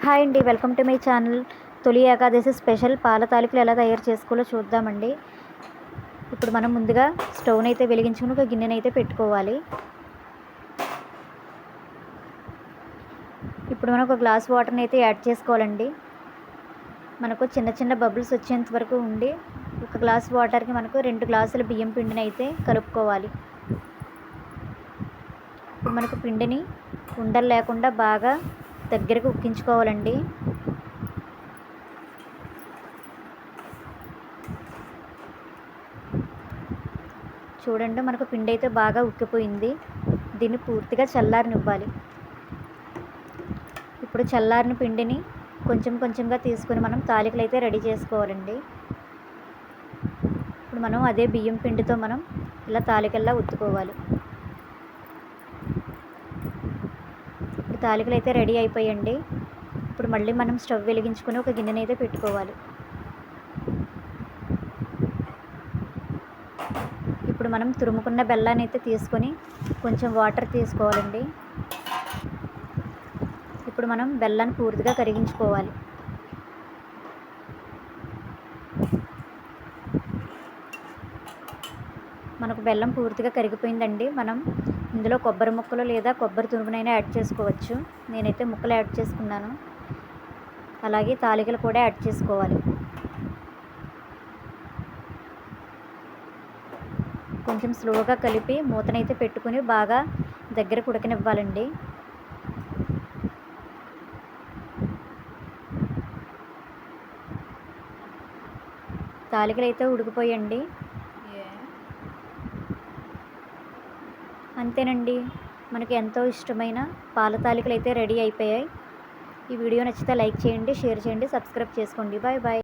Hi అండి, welcome to my channel. తొలి Ekadashi special పాల తాలికలు ఎలా తయారు చేసుకోవాలో చూద్దామండి. ఇప్పుడు మనం ముందుగా స్టవ్ని అయితే వెలిగించుకుని ఒక గిన్నెనైతే పెట్టుకోవాలి. ఇప్పుడు మనం ఒక గ్లాస్ వాటర్ని అయితే యాడ్ చేసుకోవాలండి. మనకు చిన్న చిన్న బబుల్స్ వచ్చేంత వరకు ఉండి ఒక గ్లాస్ వాటర్కి మనకు 2 గ్లాసుల బియ్యం పిండిని అయితే కలుపుకోవాలి. ఇప్పుడు మనకు పిండిని ఉండలు లేకుండా బాగా దగ్గరకు ఉక్కించుకోవాలండి. చూడండి, మనకు పిండి అయితే బాగా ఉక్కిపోయింది. దీన్ని పూర్తిగా చల్లారనివ్వాలి. ఇప్పుడు చల్లారిన పిండిని కొంచెం కొంచెంగా తీసుకొని మనం తాలికలు అయితే రెడీ చేసుకోవాలండి. ఇప్పుడు మనం అదే బియ్యం పిండితో మనం ఇలా తాలికల్లా ఉత్తుకోవాలి. ఇప్పుడు తాలికలు అయితే రెడీ అయిపోయండి. ఇప్పుడు మళ్ళీ మనం స్టవ్ వెలిగించుకొని ఒక గిన్నెని అయితే పెట్టుకోవాలి. ఇప్పుడు మనం తురుముకున్న బెల్లాన్ని అయితే తీసుకొని కొంచెం వాటర్ తీసుకోవాలండి. ఇప్పుడు మనం బెల్లాన్ని పూర్తిగా కరిగించుకోవాలి. మనకు బెల్లం పూర్తిగా కరిగిపోయిందండి. మనం ఇందులో కొబ్బరి ముక్కలు లేదా కొబ్బరి తురుమునైనా యాడ్ చేసుకోవచ్చు. నేనైతే ముక్కలు యాడ్ చేసుకున్నాను. అలాగే తాలికలు కూడా యాడ్ చేసుకోవాలి. కొంచెం స్లోగా కలిపి మూతనైతే పెట్టుకుని బాగా దగ్గరకు ఉడకనివ్వాలండి. తాలికలు అయితే ఉడికిపోయండి. అంతేనండి, మనకి ఎంతో ఇష్టమైన పాల తాలికలు అయితే రెడీ అయిపోయాయి. ఈ వీడియో నచ్చితే లైక్ చేయండి, షేర్ చేయండి, సబ్స్క్రైబ్ చేసుకోండి. Bye bye.